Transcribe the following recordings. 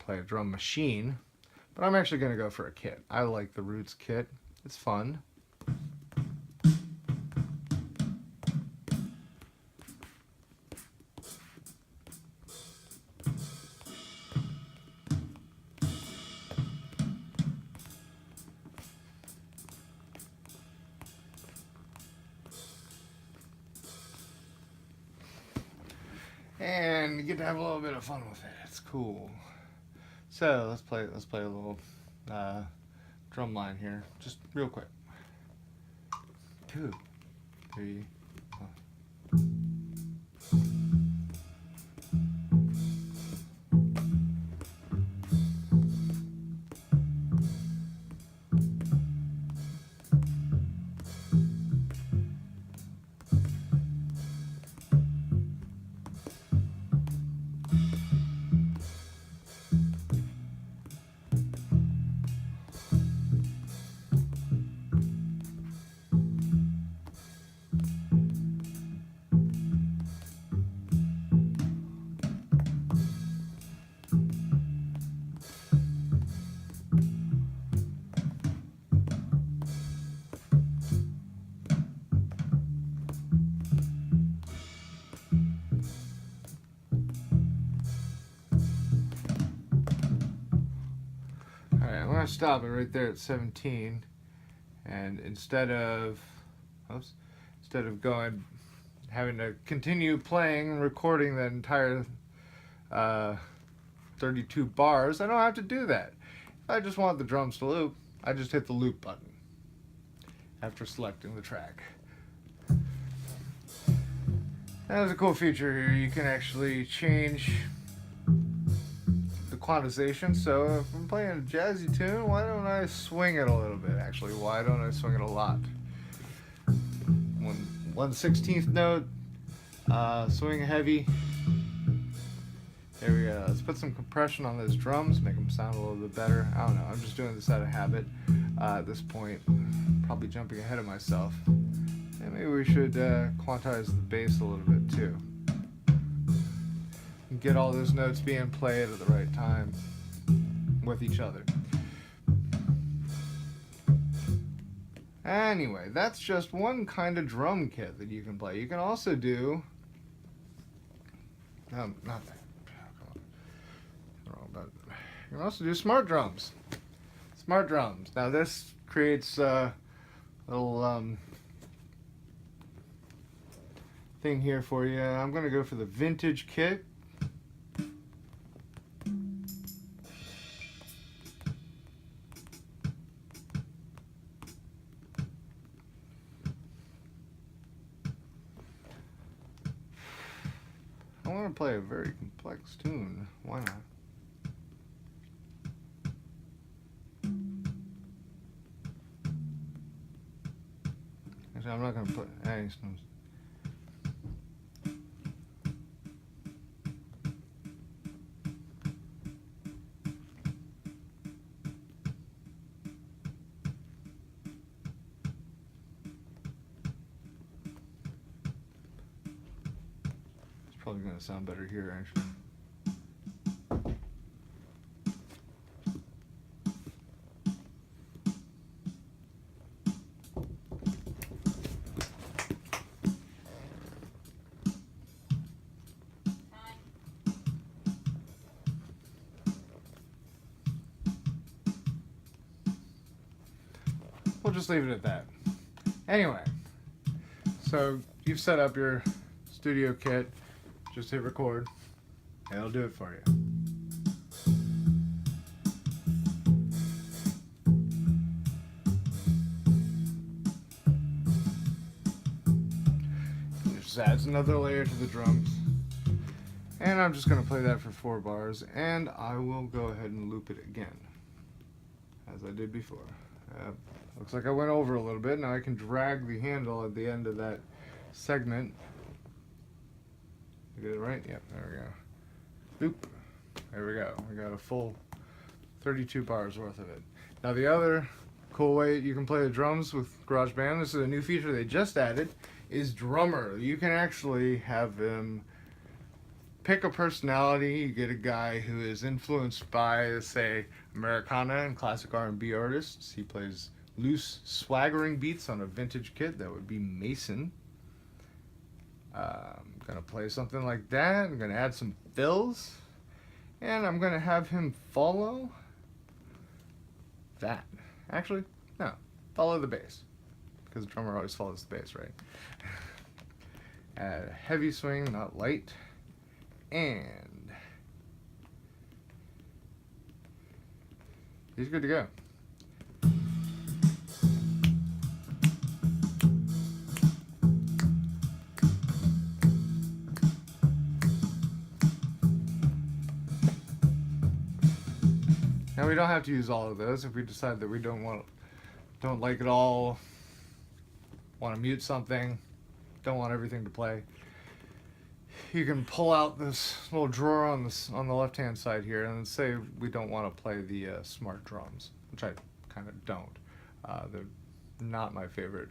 play a drum machine, but I'm actually going to go for a kit. I like the Roots kit. It's fun. And you get to have a little bit of fun with it. It's cool. So let's play a little drum line here, just real quick. 2, 3, 4. Alright, I'm going to stop it right there at 17, and instead of having to continue playing and recording that entire 32 bars, I don't have to do that. If I just want the drums to loop, I just hit the loop button after selecting the track. There's a cool feature here. You can actually change the quantization. So if I'm playing a jazzy tune, why don't I swing it a little bit? Actually, why don't I swing it a lot? 1/16 note, swing heavy. There we go. Let's put some compression on those drums, make them sound a little bit better. I don't know. I'm just doing this out of habit at this point. Probably jumping ahead of myself. And maybe we should quantize the bass a little bit too. And get all those notes being played at the right time with each other. Anyway, that's just one kind of drum kit that you can play. You can also do... not that. You can also do smart drums. Smart drums. Now this creates a little thing here for you. I'm going to go for the vintage kit. I want to play a very complex tune. Why not? Actually, I'm not going to put any stones. It's probably going to sound better here, actually. We'll just leave it at that. Anyway, so you've set up your studio kit. Just hit record, and it'll do it for you. It just adds another layer to the drums. And I'm just going to play that for 4 bars, and I will go ahead and loop it again, as I did before. Looks like I went over a little bit. Now I can drag the handle at the end of that segment. You get it right? Yep, there we go. Loop. There we go. We got a full 32 bars worth of it. Now the other cool way you can play the drums with GarageBand, this is a new feature they just added, is Drummer. You can actually have them pick a personality. You get a guy who is influenced by, say, Americana and classic R&B artists. He plays loose, swaggering beats on a vintage kit. That would be Mason. I'm going to play something like that. I'm going to add some fills. And I'm going to have him follow that. Actually, no. Follow the bass. Because the drummer always follows the bass, right? Add a heavy swing, not light. And he's good to go. Now we don't have to use all of those if we decide that we don't like it all, want to mute something, don't want everything to play. You can pull out this little drawer on the left hand side here and say we don't want to play the smart drums, which I kind of don't. They're not my favorite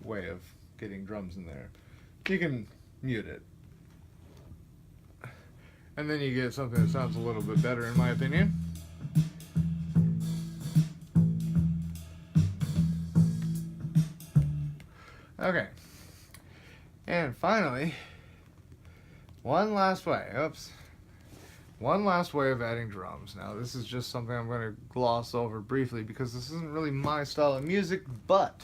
way of getting drums in there. You can mute it. And then you get something that sounds a little bit better in my opinion. Okay. And finally, one last way of adding drums. Now this is just something I'm going to gloss over briefly because this isn't really my style of music, but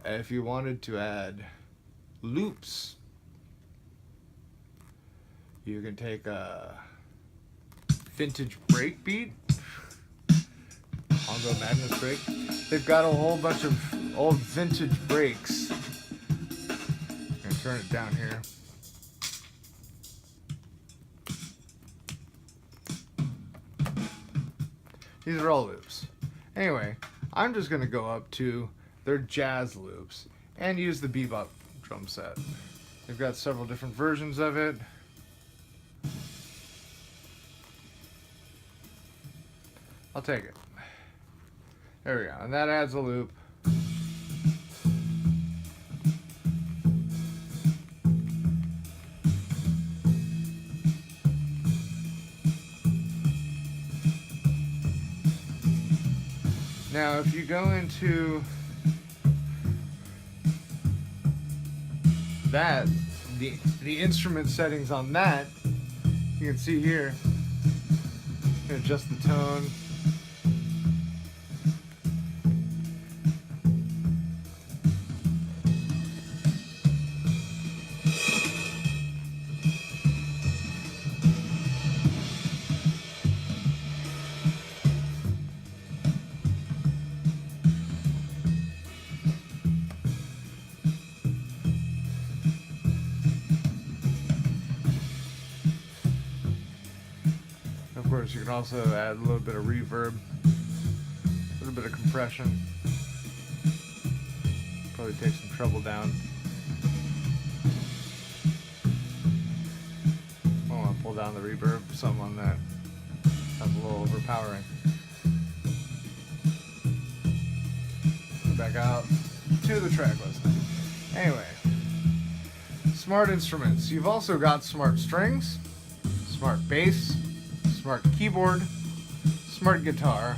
if you wanted to add loops, you can take a vintage break beat, Congo Madness break. They've got a whole bunch of old vintage breaks. I'm going to turn it down here. These are all loops. Anyway, I'm just going to go up to their jazz loops and use the bebop drum set. They've got several different versions of it. I'll take it. There we go. And that adds a loop. Now, if you go into that, the instrument settings on that, you can see here, you can adjust the tone. Of course, you can also add a little bit of reverb, a little bit of compression. Probably take some treble down. I want to pull down the reverb, some on that. Sounds a little overpowering. Go back out to the track list. Anyway, smart instruments. You've also got smart strings, smart bass, smart keyboard, smart guitar,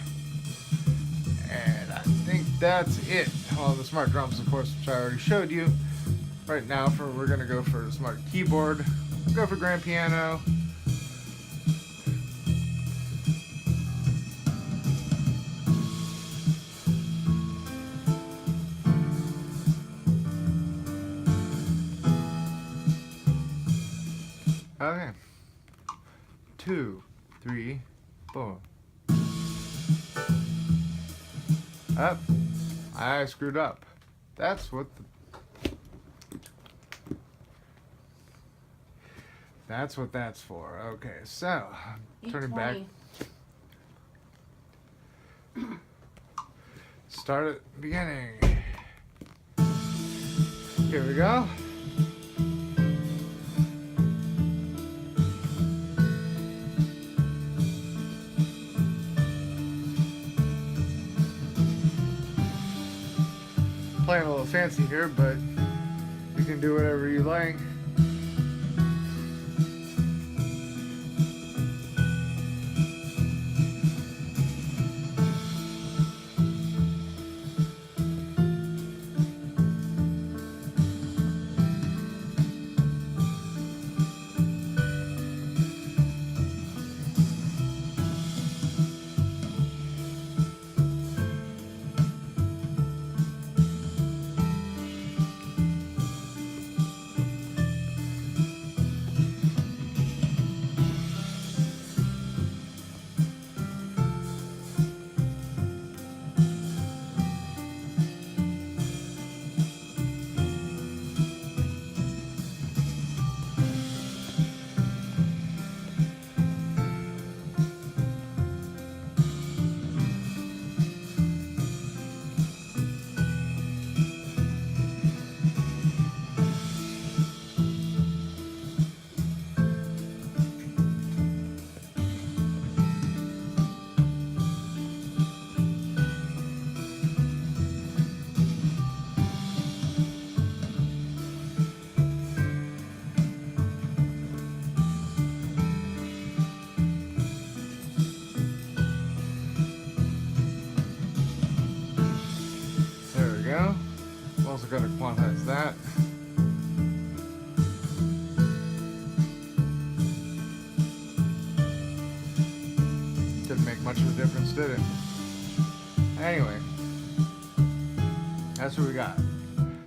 and I think that's it. Well, the smart drums, of course, which I already showed you. Right now, we're gonna go for smart keyboard. We'll go for grand piano. Okay. 2, 3, 4. Up. I screwed up. That's what that's for. Okay, so turning back. Start at the beginning. Here we go. Playing a little fancy here, but you can do whatever you like. going to quantize that. Didn't make much of a difference, did it? Anyway, that's what we got.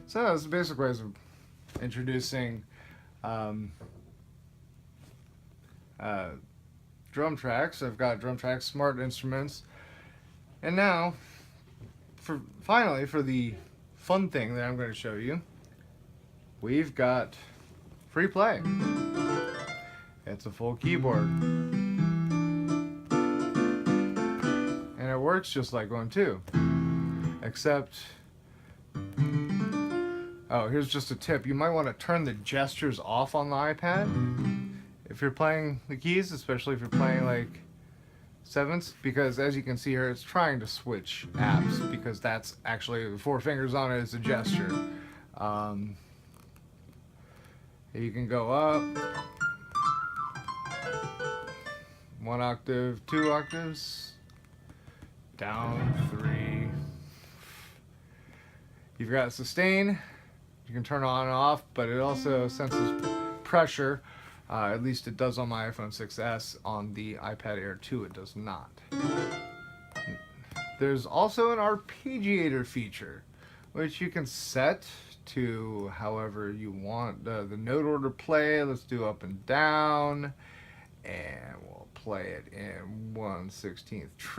So that's the basic ways of introducing drum tracks. I've got drum tracks, smart instruments, and now, finally, for the fun thing that I'm going to show you, we've got free play. It's a full keyboard, and it works just like one too, except, oh, here's just a tip. You might want to turn the gestures off on the iPad if you're playing the keys, especially if you're playing like sevenths, because as you can see here, it's trying to switch apps, because that's actually the 4 fingers on it is a gesture. You can go up 1 octave, 2 octaves, down 3. You've got sustain. You can turn on and off, but it also senses pressure. At least it does on my iPhone 6s. On the iPad Air 2, it does not. There's also an arpeggiator feature, which you can set to however you want the note order play. Let's do up and down, and we'll play it in 1/16